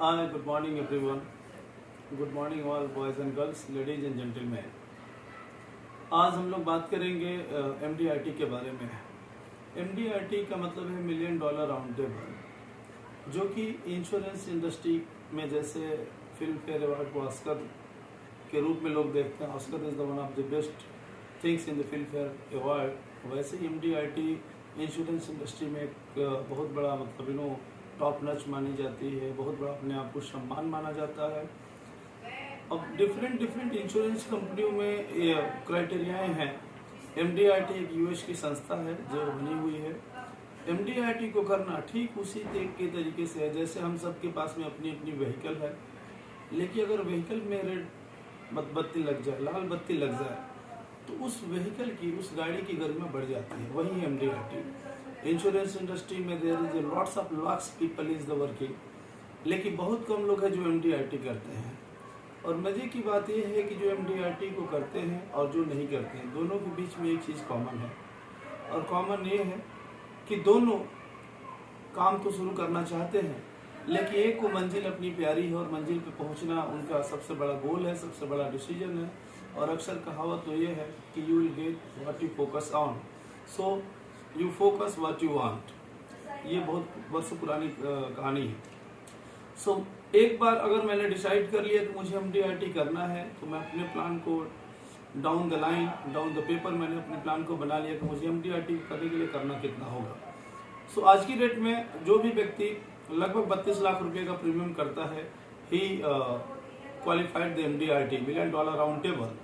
Hi, good morning everyone. Good morning all boys and girls, ladies and gentlemen. आज हम लोग बात करेंगे MDRT के बारे में। MDRT का मतलब है मिलियन डॉलर राउंड टेबल, जो कि इंश्योरेंस इंडस्ट्री में जैसे फिल्म फेयर अवार्ड को ऑस्कर के रूप में लोग देखते हैं, Oscar is the one of the best things in the film fair award, वैसे ही MDRT इंश्योरेंस इंडस्ट्री में एक बहुत बड़ा मतलब टॉप नच मानी जाती है, बहुत बड़ा अपने आप को सम्मान माना जाता है। अब डिफरेंट इंश्योरेंस कंपनियों में क्राइटेरियाएं हैं। MDRT एक यूएस की संस्था है जो बनी हुई है। MDRT को करना ठीक उसी के तरीके से है जैसे हम सबके पास में अपनी अपनी व्हीकल है, लेकिन अगर व्हीकल में रेड बत्ती लग जाए, लाल बत्ती लग जाए, तो उस व्हीकल की, उस गाड़ी की गरिमा बढ़ जाती है। वही MDRT इंश्योरेंस इंडस्ट्री में there is lots of lakhs people is the working, लेकिन बहुत कम लोग हैं जो MDRT करते हैं। और मजे की बात यह है कि जो MDRT को करते हैं और जो नहीं करते हैं, दोनों के बीच में एक चीज़ कॉमन है, और कॉमन ये है कि दोनों काम तो शुरू करना चाहते हैं, लेकिन एक को मंजिल अपनी प्यारी है और मंजिल पे पहुंचना उनका सबसे बड़ा गोल है, सबसे बड़ा डिसीजन है। और अक्सर कहावत तो ये है कि you will get what you focus on, so you focus what you want. ये बहुत वर्षों पुरानी कहानी है। सो एक बार अगर मैंने डिसाइड कर लिया कि मुझे MDRT करना है, तो मैं अपने प्लान को down the line, down the paper मैंने अपने प्लान को बना लिया कि मुझे MDRT करने के लिए करना कितना होगा। सो आज की डेट में जो भी व्यक्ति लगभग 32 लाख रुपए का प्रीमियम करता है, he qualified the MDRT million dollar round table.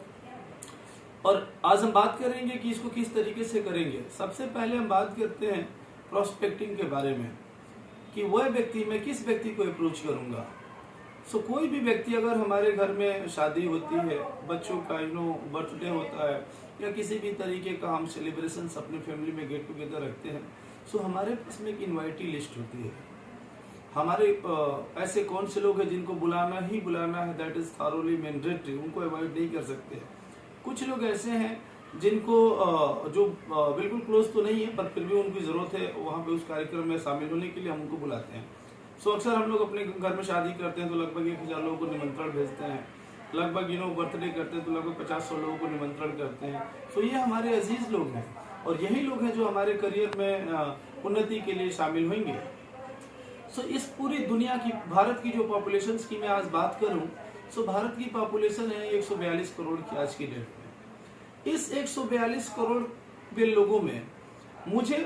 और आज हम बात करेंगे कि इसको किस तरीके से करेंगे। सबसे पहले हम बात करते हैं प्रोस्पेक्टिंग के बारे में, कि वह व्यक्ति, मैं किस व्यक्ति को अप्रोच करूंगा। सो कोई भी व्यक्ति, अगर हमारे घर में शादी होती है, बच्चों का बर्थडे होता है, या किसी भी तरीके का हम सेलिब्रेशन अपने फैमिली में गेट टुगेदर रखते हैं, सो हमारे पास में एक इन्वाइटी लिस्ट होती है। हमारे ऐसे कौन से लोग हैं जिनको बुलाना ही बुलाना है, दैट इज थॉरोली मैंडेटरी, उनको अवॉइड नहीं कर सकते। कुछ लोग ऐसे हैं जिनको जो बिल्कुल क्लोज तो नहीं है, पर फिर भी उनकी जरूरत है वहाँ पे उस कार्यक्रम में शामिल होने के लिए, हम उनको बुलाते हैं। सो अक्सर हम लोग अपने घर में शादी करते हैं तो लगभग 1000 लोगों को निमंत्रण भेजते हैं, लगभग बर्थडे करते हैं तो लगभग 50-100 लोगों को निमंत्रण करते हैं। सो ये हमारे अजीज लोग हैं, और यही लोग हैं जो हमारे करियर में उन्नति के लिए शामिल होंगे। सो इस पूरी दुनिया की, भारत की जो पॉपुलेशन की मैं आज बात करूं, सो भारत की पॉपुलेशन है 142 करोड़ की आज की डेट में। इस 142 करोड़ के लोगों में मुझे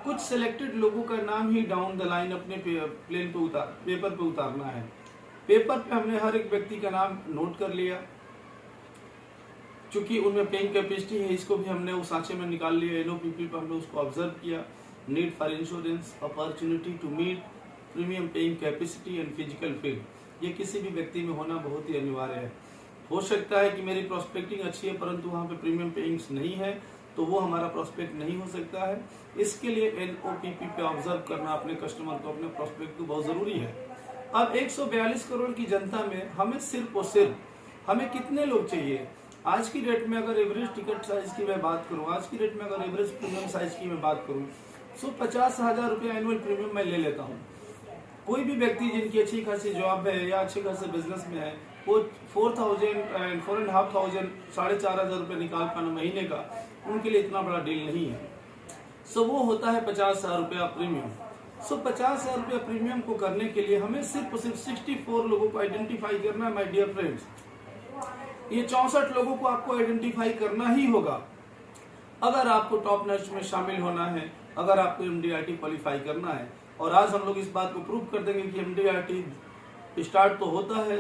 कुछ सिलेक्टेड लोगों का नाम ही डाउन द लाइन अपने पेपर पे उतारना है। पेपर पे हमने हर एक व्यक्ति का नाम नोट कर लिया, चूंकि उनमें पेइंग कैपेसिटी है, इसको भी हमने उस सांचे में निकाल लिया। NOPP पे हमने उसको ऑब्जर्व किया। Need for insurance, opportunity to meet premium paying capacity and physical fit, ये किसी भी व्यक्ति में होना बहुत ही अनिवार्य है। हो सकता है कि मेरी प्रोस्पेक्टिंग अच्छी है परंतु वहाँ पे प्रीमियम पेइंग्स नहीं है, तो वो हमारा प्रोस्पेक्ट नहीं हो सकता है। इसके लिए NOPP पे ऑब्जर्व करना अपने कस्टमर को, अपने प्रोस्पेक्ट को बहुत जरूरी है। अब 142 करोड़ की जनता में हमें सिर्फ और सिर्फ हमें कितने लोग चाहिए। आज की डेट में अगर एवरेज टिकट साइज की मैं बात करूँ, आज की डेट में अगर एवरेज प्रीमियम साइज की मैं बात करूँ, सो 50,000 रुपये एनुअल प्रीमियम मैं ले लेता हूँ। कोई भी व्यक्ति जिनकी अच्छी खासी जॉब है या अच्छे खासे बिजनेस में है, वो 4,000 एंड 4,500 4,500 रुपये निकाल पाना महीने का, उनके लिए इतना बड़ा डील नहीं है। सो वो होता है 50,000 रुपया प्रीमियम। सो 50,000 रुपया प्रीमियम को करने के लिए हमें सिर्फ 64 लोगों को आइडेंटिफाई करना है। माय डियर फ्रेंड्स, ये 64 लोगों को आपको आइडेंटिफाई करना ही होगा अगर आपको टॉप नच में शामिल होना है, अगर आपको MDRT क्वालिफाई करना है। और आज हम लोग इस बात को प्रूव कर देंगे कि MDRT स्टार्ट तो होता है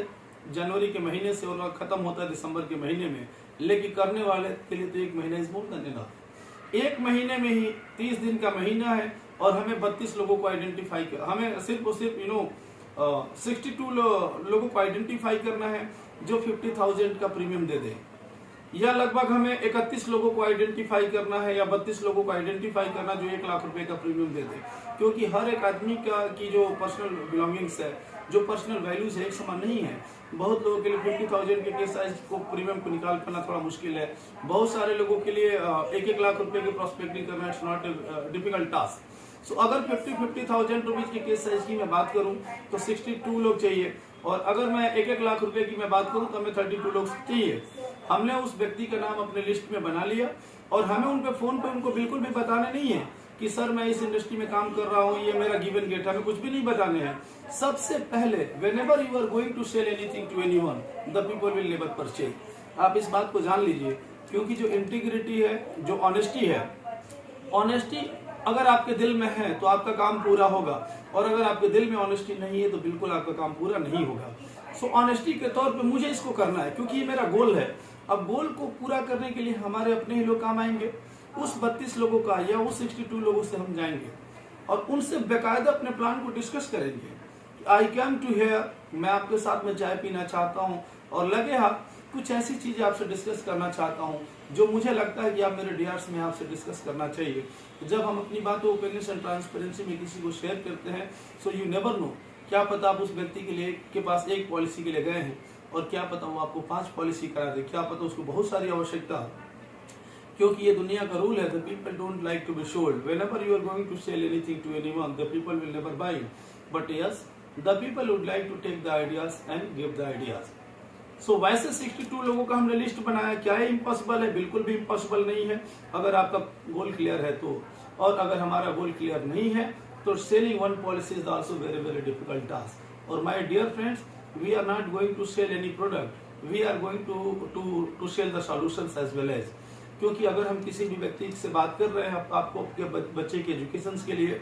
जनवरी के महीने से और खत्म होता है दिसंबर के महीने में, लेकिन करने वाले के लिए तो 1 महीना इज मोर देन इनफ। 1 महीने में ही 30 दिन का महीना है और हमें 32 लोगों को आइडेंटिफाई कर, हमें सिर्फ और सिर्फ 62 लोगों को आइडेंटिफाई करना है जो 50,000 का प्रीमियम दे दें, या लगभग हमें 31 लोगों को आइडेंटिफाई करना है या 32 लोगों को आइडेंटिफाई करना जो 1 लाख रुपए का प्रीमियम दे दे। क्योंकि हर एक आदमी की जो पर्सनल बिलोंगिंग्स है, जो पर्सनल वैल्यूज है, एक समान नहीं है। बहुत लोगों के लिए 50,000 के साइज को प्रीमियम को निकाल पाना थोड़ा मुश्किल है। बहुत सारे लोगों के लिए 1-1 लाख रुपए की प्रोस्पेक्टिंग करना इट्स नॉट डिफिकल्ट टास्क। सो अगर 50,000 रुपीज की केस साइज की मैं बात करूं तो 62 लोग चाहिए, और अगर मैं 1 लाख रुपए की मैं बात करूं तो हमें 32 लोग चाहिए। हमने उस व्यक्ति का नाम अपने लिस्ट में बना लिया, और हमें उन पे फोन पे उनको बिल्कुल भी बताने नहीं है कि सर मैं इस इंडस्ट्री में काम कर रहा हूँ, ये मेरा गिवन गेट, हमें कुछ भी नहीं बताने हैं। सबसे पहले whenever you are going to sell anything to anyone, the people will never purchase. आप इस बात को जान लीजिए, क्योंकि जो इंटीग्रिटी है, जो ऑनेस्टी है, ऑनेस्टी अगर आपके दिल में है तो आपका काम पूरा होगा, और अगर आपके दिल में ऑनेस्टी नहीं है तो बिल्कुल आपका काम पूरा नहीं होगा। सो ऑनेस्टी के तौर पे मुझे इसको करना है, क्योंकि ये मेरा गोल है। अब गोल को पूरा करने के लिए हमारे अपने ही लोग काम आएंगे। उस 32 लोगों का या उस 62 लोगों से हम जाएंगे और उनसे बेकायदा अपने प्लान को डिस्कस करेंगे। आई कैम टू हियर, मैं आपके साथ में चाय पीना चाहता हूँ, और लगे हाथ कुछ ऐसी चीजें आपसे डिस्कस करना चाहता हूँ जो मुझे लगता है कि आप मेरे डीआर्स में आपसे डिस्कस करना चाहिए। जब हम अपनी बातों ओपननेस एंड ट्रांसपेरेंसी में किसी को शेयर करते हैं, सो यू नेवर नो, क्या पता आप उस व्यक्ति के पास एक पॉलिसी के लिए गए हैं और क्या पता वो आपको 5 पॉलिसी करा दे, क्या पता उसको बहुत सारी आवश्यकता है। क्योंकि ये दुनिया का रूल है, the people don't like to be sold. Whenever you are going to sell anything to anyone, the people will never buy, but yes the people would like to take the ideas and give the ideas. So वैसे 62 लोगों का हमने list बनाया। क्या है impossible है? बिल्कुल भी इम्पॉसिबल नहीं है, अगर आपका गोल क्लियर है तो। और अगर हमारा गोल क्लियर नहीं है तो selling one policy is also very very difficult task. और my dear friends, we are not going to sell any product, we are going to sell the solutions as well as. क्योंकि अगर हम किसी भी व्यक्ति से बात कर रहे हैं आपको आपके बच्चे के एजुकेशन के लिए,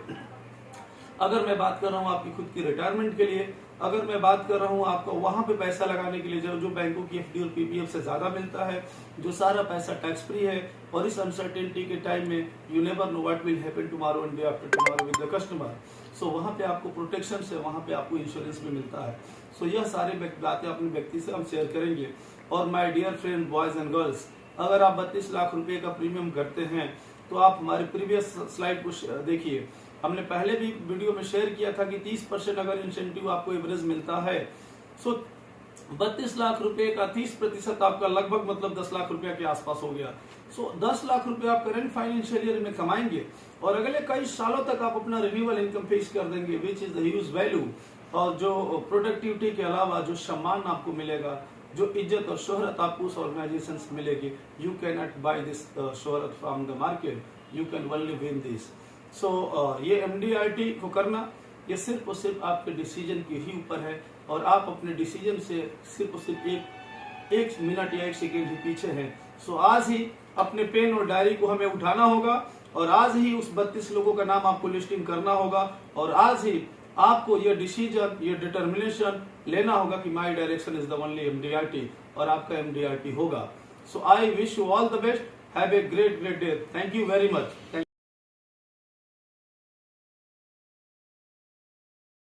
अगर मैं बात कर रहा हूँ आपकी खुद की रिटायरमेंट के लिए, अगर मैं बात कर रहा हूँ आपको वहां पे पैसा लगाने के लिए जो बैंकों की एफडी और पीपीएफ से ज्यादा मिलता है, जो सारा पैसा टैक्स फ्री है, और इस अनसर्टेनिटी के टाइम में you never know what will happen tomorrow and day after tomorrow with the customer. So वहां पे आपको प्रोटेक्शन से, वहां पे आपको इंश्योरेंस भी मिलता है। सो यह सारी बातें अपने व्यक्ति से हम शेयर करेंगे। और my dear friend boys and girls, अगर आप 32 लाख रुपए का प्रीमियम करते हैं तो आप हमारे प्रीवियस स्लाइड को देखिए। हमने पहले भी वीडियो में शेयर किया था कि 30% अगर इंसेंटिव आपको एवरेज मिलता है, सो 32 लाख रुपए का 30% आपका लगभग मतलब 10 लाख रुपए के आसपास हो गया। सो 10 लाख रुपए आप करेंट फाइनेंशियल ईयर में कमाएंगे, और अगले कई सालों तक आप अपना रिन्यूअल इनकम फेस कर देंगे, which is the huge value. और जो प्रोडक्टिविटी के अलावा जो सम्मान आपको मिलेगा, जो इज्जत और शोहरत आपको उस ऑर्गेनाइजेशन से मिलेगी, you can not buy this शोहरत from the market, you can only win this. So ये MDRT को करना, ये सिर्फ और सिर्फ आपके डिसीजन के ही ऊपर है, और आप अपने डिसीजन से सिर्फ और सिर्फ एक मिनट या 1 सेकेंड ही पीछे हैं। सो आज ही अपने पेन और डायरी को हमें उठाना होगा, और आज ही उस 32 लोगों का नाम आपको लिस्टिंग करना होगा, और आज ही आपको ये डिसीजन, ये डिटर्मिनेशन लेना होगा कि my direction is the only MDRT, और आपका MDRT होगा। So I wish you all the best, have a great day. Thank you very much.